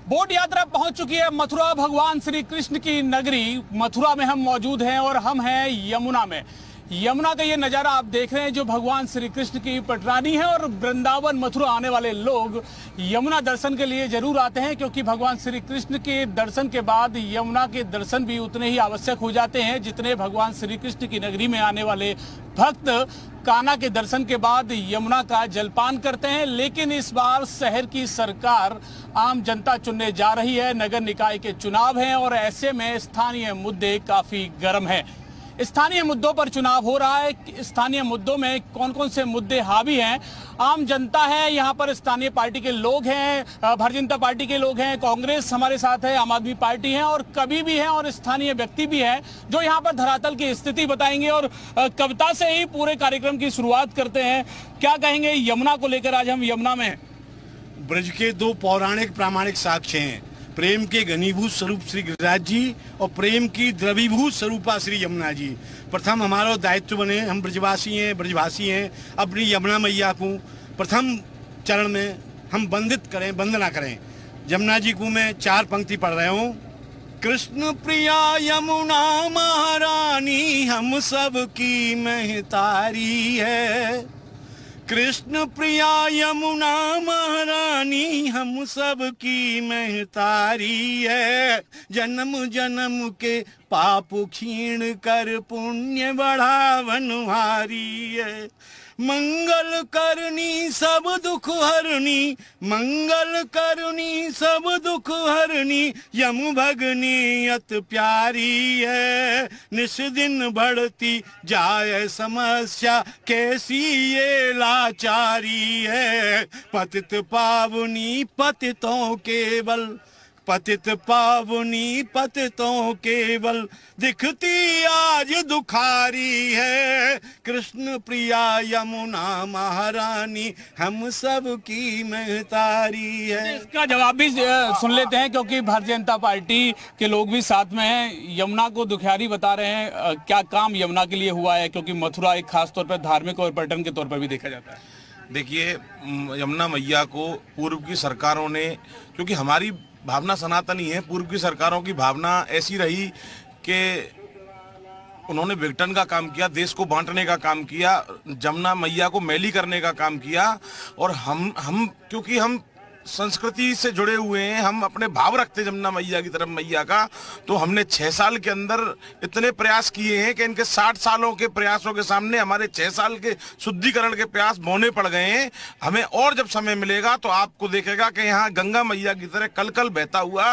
Boat यात्रा पहुंच चुकी है मथुरा, भगवान श्री कृष्ण की नगरी मथुरा में हम मौजूद हैं और हम हैं यमुना में। यमुना का ये नज़ारा आप देख रहे हैं जो भगवान श्री कृष्ण की पटरानी है और वृंदावन मथुरा आने वाले लोग यमुना दर्शन के लिए जरूर आते हैं, क्योंकि भगवान श्री कृष्ण के दर्शन के बाद यमुना के दर्शन भी उतने ही आवश्यक हो जाते हैं जितने भगवान श्री कृष्ण की नगरी में आने वाले भक्त कान्हा के दर्शन के बाद यमुना का जलपान करते हैं। लेकिन इस बार शहर की सरकार आम जनता चुनने जा रही है, नगर निकाय के चुनाव हैं और ऐसे में स्थानीय मुद्दे काफी गर्म हैं। स्थानीय मुद्दों पर चुनाव हो रहा है। स्थानीय मुद्दों में कौन कौन से मुद्दे हावी हैं? आम जनता है, यहाँ पर स्थानीय पार्टी के लोग हैं, भारतीय जनता पार्टी के लोग हैं, कांग्रेस हमारे साथ है, आम आदमी पार्टी है और कवि भी हैं और स्थानीय व्यक्ति भी हैं जो यहाँ पर धरातल की स्थिति बताएंगे। और कविता से ही पूरे कार्यक्रम की शुरुआत करते हैं। क्या कहेंगे यमुना को लेकर? आज हम यमुना में हैं। ब्रज के दो पौराणिक प्रामाणिक साक्ष्य हैं, प्रेम के घनीभूत स्वरूप श्री गिरिराज जी और प्रेम की द्रवीभूत स्वरूपा श्री यमुना जी। प्रथम हमारा दायित्व बने, हम ब्रजवासी हैं, ब्रजभाषी हैं, अपनी यमुना मैया को प्रथम चरण में हम वंदित करें, वंदना करें। यमुना जी को मैं 4 पंक्ति पढ़ रहा हूँ। कृष्ण प्रिया यमुना महारानी हम सब की महतारी है। कृष्ण प्रिया यमुना महारानी हम सब की महतारी है। जन्म जन्म के पाप क्षीण कर पुण्य बढ़ावनहारी है। मंगल करनी सब दुख हरनी, मंगल करनी सब दुख हरनी, यम भगनी अत प्यारी है। निस दिन बढ़ती जाए समस्या कैसी ये लाचारी है। पतित पावनी पतितों केवल, पतित पावनी पतितों केवल, दिखती आज दुखारी है। कृष्ण प्रिया यमुना महारानी हम सब की महतारी है। इसका जवाब भी सुन लेते हैं, क्योंकि भारतीय जनता पार्टी के लोग भी साथ में हैं। यमुना को दुखियारी बता रहे हैं। क्या काम यमुना के लिए हुआ है, क्योंकि मथुरा एक खास तौर पर धार्मिक और पर्यटन के तौर पर भी देखा जाता है? देखिए, यमुना मैया को पूर्व की सरकारों ने, क्योंकि हमारी भावना सनातनी है, पूर्व की सरकारों की भावना ऐसी रही कि उन्होंने विघटन का काम किया, देश को बांटने का काम किया, यमुना मैया को मैली करने का काम किया। और हम क्योंकि हम संस्कृति से जुड़े हुए हैं, हम अपने भाव रखते यमुना मैया की तरफ, मैया का, तो हमने 6 साल के अंदर इतने प्रयास किए हैं कि इनके 60 सालों के प्रयासों के सामने हमारे 6 साल के शुद्धिकरण के प्रयास बौने पड़ गए हैं। हमें और जब समय मिलेगा तो आपको देखेगा कि यहाँ गंगा मैया की तरह कल कल बहता हुआ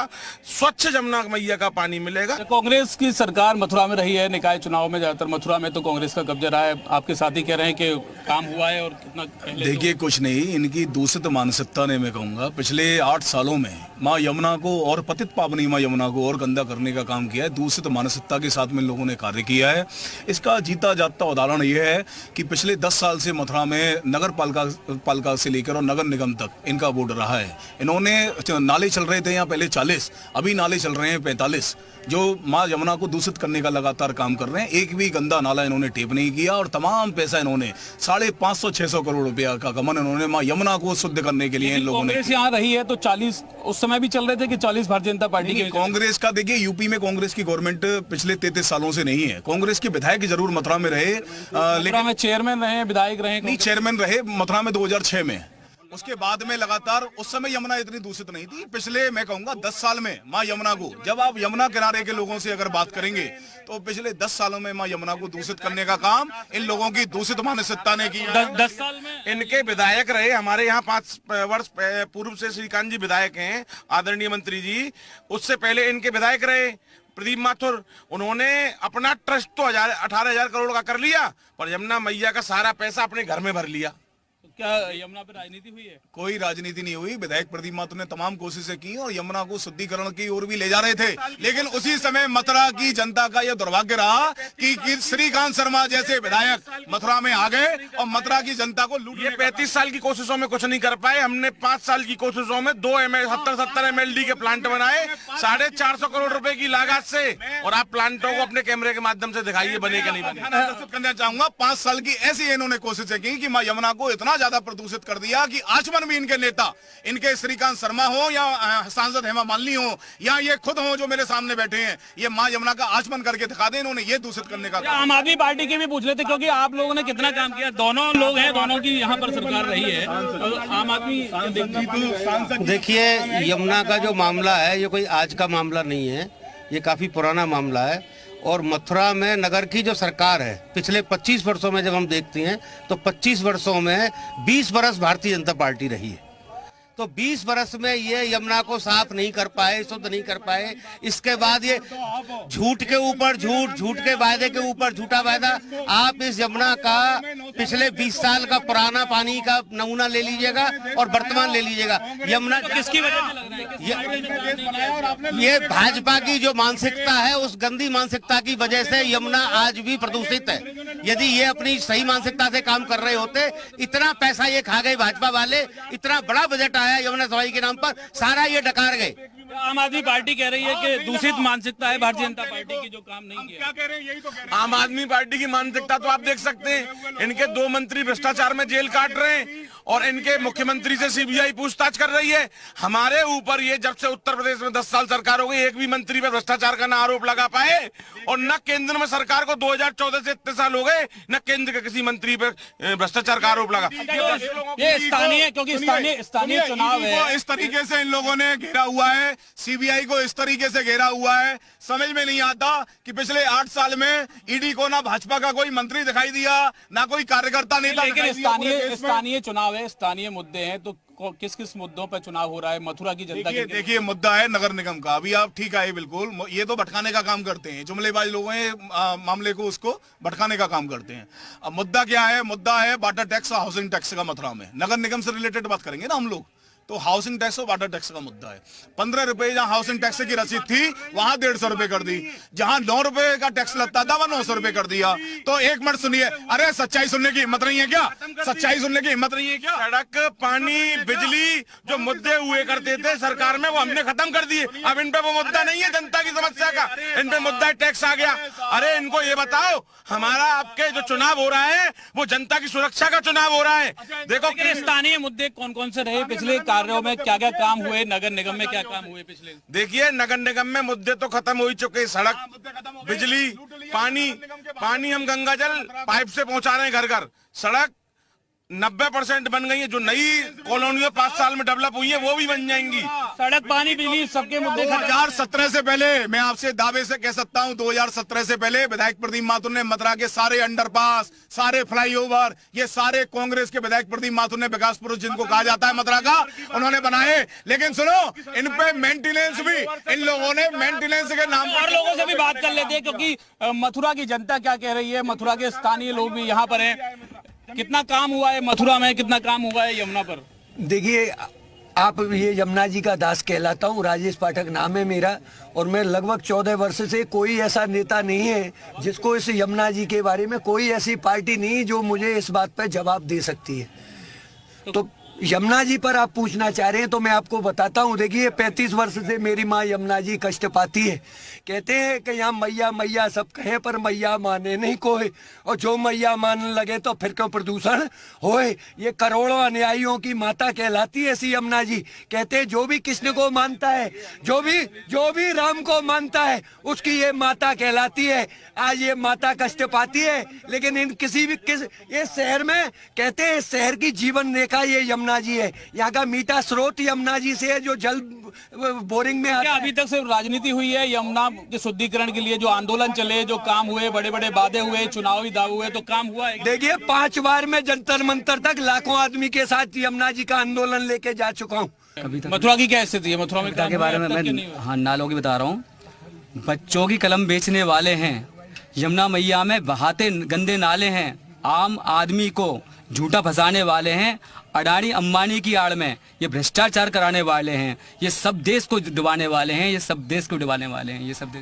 स्वच्छ यमुना मैया का पानी मिलेगा। कांग्रेस की सरकार मथुरा में रही है, निकाय चुनाव में ज्यादातर मथुरा में तो कांग्रेस का कब्जा रहा है। आपके साथी कह रहे हैं कि काम हुआ है और कितना? देखिए, कुछ नहीं, इनकी दूषित मानसिकता ने, मैं कहूँगा पिछले 8 सालों में माँ यमुना को और पतित पावनी माँ यमुना को और गंदा करने का काम किया है। दूषित मानसिकता के साथ में लोगों ने कार्य किया है। इसका जीता जागता उदाहरण यह है कि पिछले 10 साल से मथुरा में नगर पालिका से लेकर और नगर निगम तक इनका बोर्ड रहा है। इन्होंने नाले चल रहे थे यहाँ पहले 40, अभी नाले चल रहे हैं 45, जो माँ यमुना को दूषित करने का लगातार काम कर रहे हैं। एक भी गंदा नाला इन्होंने टेप नहीं किया और तमाम पैसा इन्होंने 550-600 करोड़ रुपया का गमन इन्होंने माँ यमुना को शुद्ध करने के लिए इन लोगों ने। यहाँ रही है तो 40 उस समय भी चल रहे थे कि 40 भारतीय जनता पार्टी के? कांग्रेस का देखिए, यूपी में कांग्रेस की गवर्नमेंट पिछले 33 सालों से नहीं है। कांग्रेस के विधायक जरूर मथुरा में रहे, लेकिन में चेयरमैन रहे, विधायक रहे? नहीं, चेयरमैन रहे मथुरा में 2006 में। उसके बाद में लगातार, उस समय यमुना इतनी दूषित नहीं थी। पिछले मैं कहूंगा 10 साल में माँ यमुना को, जब आप यमुना किनारे के लोगों से अगर बात करेंगे तो पिछले 10 सालों में माँ यमुना को दूषित करने का काम इन लोगों की दूषित मानसिकता ने किया। 10 साल में इनके विधायक रहे, हमारे यहाँ 5 वर्ष पूर्व से श्रीकांत जी विधायक हैं, आदरणीय मंत्री जी। उससे पहले इनके विधायक रहे प्रदीप माथुर। उन्होंने अपना ट्रस्ट तो 18,000 करोड़ का कर लिया, पर यमुना मैया का सारा पैसा अपने घर में भर लिया। क्या यमुना पर राजनीति हुई है? कोई राजनीति नहीं हुई। विधायक प्रदीप माथुर ने तमाम कोशिशें की और यमुना को शुद्धिकरण की ओर भी ले जा रहे थे, लेकिन उसी समय मथुरा की जनता का यह दुर्भाग्य रहा कि श्रीकांत शर्मा जैसे विधायक मथुरा में आ गए और मथुरा की जनता को लूट। ये 35 साल की कोशिशों में कुछ नहीं कर पाए। हमने 5 साल की कोशिशों में 70 MLD के प्लांट बनाए 450 करोड़ रुपए की लागत से। और आप प्लांटों को अपने कैमरे के माध्यम से दिखाइए बने कि नहीं बने। करना चाहूंगा, 5 साल की ऐसी इन्होंने कोशिशें की कि माँ यमुना को इतना ज्यादा प्रदूषित कर दिया कि आचमन भी इनके नेता, इनके श्रीकांत शर्मा हो या सांसद हेमा मालिनी हो या ये खुद हो जो मेरे सामने बैठे हैं, ये मां यमुना का आचमन करके दिखा दे, इन्होंने ये दूषित करने का। आम आदमी पार्टी के भी पूछ लेते, क्योंकि आप लोगों ने कितना काम किया, दोनों लोग हैं, दोनों की यहाँ पर सरकार रही है, आम आदमी। देखिए, यमुना का जो मामला है ये कोई आज का मामला नहीं है, ये काफी पुराना मामला है। और मथुरा में नगर की जो सरकार है, पिछले 25 वर्षों में जब हम देखते हैं तो 25 वर्षों में 20 वर्ष भारतीय जनता पार्टी रही है। तो 20 वर्ष में ये यमुना को साफ नहीं कर पाए, शुद्ध नहीं कर पाए। इसके बाद ये झूठ के ऊपर झूठ, झूठ के वायदे के ऊपर झूठा वायदा। आप इस यमुना का पिछले 20 साल का पुराना पानी का नमूना ले लीजिएगा और वर्तमान ले लीजिएगा। यमुना किसकी वजह से लग रहा है? ये भाजपा की जो मानसिकता है, उस गंदी मानसिकता की वजह से यमुना आज भी प्रदूषित है। यदि ये अपनी सही मानसिकता से काम कर रहे होते, इतना पैसा ये खा गए भाजपा वाले, इतना बड़ा बजट आया यमुना सफाई के नाम पर, सारा ये डकार गए। आम आदमी पार्टी कह रही है कि दूषित मानसिकता है भारतीय जनता पार्टी की, जो काम नहीं किया। क्या कह रहे हैं, यही तो कह रहे हैं। आम आदमी पार्टी की मानसिकता तो आप देख सकते हैं, इनके 2 मंत्री भ्रष्टाचार में जेल काट रहे हैं और इनके मुख्यमंत्री से सीबीआई पूछताछ कर रही है। हमारे ऊपर ये जब से उत्तर प्रदेश में 10 साल सरकार हो गई, एक भी मंत्री पर भ्रष्टाचार का ना आरोप लगा पाए, और न केंद्र में सरकार को 2014 से इतने साल हो गए, न केंद्र के किसी मंत्री पर भ्रष्टाचार का आरोप लगा। ये स्थानीय, क्योंकि स्थानीय चुनाव है, इस तरीके से इन लोगों ने घेरा हुआ है, सीबीआई को इस तरीके से घेरा हुआ है। समझ में नहीं आता कि पिछले 8 साल में ईडी को ना भाजपा का कोई मंत्री दिखाई दिया, ना कोई कार्यकर्ता नेता। लेकिन स्थानीय चुनाव है, स्थानीय मुद्दे हैं, तो किस किस मुद्दों पर चुनाव हो रहा है मथुरा की जनता के? देखिए, मुद्दा है नगर निगम का। अभी आप ठीक है, बिल्कुल ये तो भटकाने का काम करते हैं, जुमलेबाज लोग हैं, मामले को उसको भटकाने का काम करते हैं। अब मुद्दा क्या है? मुद्दा है वाटर टैक्स और हाउसिंग टैक्स का मथुरा में। नगर निगम से रिलेटेड बात करेंगे ना हम लोग, तो हाउसिंग टैक्स और वाटर टैक्स का मुद्दा है। 15 रुपए जहां हाउसिंग टैक्स की रसीद थी, वहां 150 रुपए कर दी। जहां 9 रुपए का टैक्स लगता था, वहां 900 रुपए कर दिया। तो एक मिनट सुनिए, अरे सच्चाई सुनने की हिम्मत नहीं है क्या? सच्चाई सुनने की हिम्मत नहीं है क्या? सड़क, पानी, बिजली जो मुद्दे हुए करते थे सरकार में, वो हमने खत्म कर दिए। अब इन पे वो मुद्दा नहीं है जनता की समस्या का, इन पे मुद्दा टैक्स आ गया। अरे इनको ये बताओ, हमारा आपके जो चुनाव हो रहा है वो जनता की सुरक्षा का चुनाव हो रहा है। देखो स्थानीय मुद्दे कौन कौन से रहे पिछले कार्यों में, क्या क्या काम हुए, नगर निगम में क्या काम हुए पिछले? देखिए, नगर निगम में मुद्दे तो खत्म हो ही चुके। सड़क, बिजली, पानी हम गंगा जल पाइप से पहुंचा रहे हैं घर घर। सड़क 90% बन गई है, जो नई कॉलोनियां 5 साल में डेवलप हुई है वो भी बन जाएंगी। सड़क, पानी, बिजली, सबके मुद्दे। 2017 से पहले मैं आपसे दावे से कह सकता हूं, 2017 से पहले विधायक प्रदीप माथुर ने मथुरा के सारे अंडरपास, सारे फ्लाईओवर, ये सारे कांग्रेस के विधायक प्रदीप माथुर ने, विकास पुरुष जिनको कहा जाता है मथुरा का, उन्होंने बनाए। लेकिन सुनो, इन पे मेंटेनेंस भी इन लोगों ने मेंटेनेंस के नाम और लोगों से भी बात कर लेते हैं, क्योंकि मथुरा की जनता क्या कह रही है, मथुरा के स्थानीय लोग भी यहाँ पर हैं। कितना काम हुआ है मथुरा में, कितना काम हुआ है यमुना पर? देखिए, आप ये यमुना जी का दास कहलाता हूँ, राजेश पाठक नाम है मेरा, और मैं लगभग 14 वर्ष से, कोई ऐसा नेता नहीं है जिसको इस यमुना जी के बारे में, कोई ऐसी पार्टी नहीं जो मुझे इस बात पर जवाब दे सकती है। तो यमुना जी पर आप पूछना चाह रहे हैं तो मैं आपको बताता हूँ। देखिए, 35 वर्ष से मेरी माँ यमुना जी कष्ट पाती है। कहते हैं कि यहाँ मैया मैया सब कहें, पर मैया माने नहीं कोई, और जो मैया मानने लगे तो फिर क्यों प्रदूषण होए। ये करोड़ों अनुयायियों की माता कहलाती है ऐसी यमुना जी। कहते हैं जो भी कृष्ण को मानता है, जो भी राम को मानता है, उसकी ये माता कहलाती है। आज ये माता कष्ट पाती है, लेकिन इन ये शहर में, कहते हैं शहर की जीवन रेखा ये यमुना जी है। यहाँ का मीठा स्रोत यमुना जी से है, जो जल बोरिंग में आता है। अभी तक सिर्फ राजनीति हुई है यमुना के शुद्धिकरण के लिए? जो आंदोलन चले, जो काम हुए, बड़े बड़े वादे हुए, चुनावी दावे हुए, तो काम हुआ है? देखिए, 5 बार मैं जंतर मंतर तक लाखों आदमी के साथ यमुना जी का आंदोलन लेके जा चुका हूँ। मथुरा की क्या स्थिति है? मथुरा में के बारे में मैं नालों की बता रहा हूँ। बच्चों की कलम बेचने वाले हैं, यमुना मैया में बहाते गंदे नाले हैं, आम आदमी को झूठा फंसाने वाले हैं, अडानी अंबानी की आड़ में ये भ्रष्टाचार कराने वाले हैं, ये सब देश को डुबाने वाले हैं, ये सब देश को डुबाने वाले हैं, ये सब देश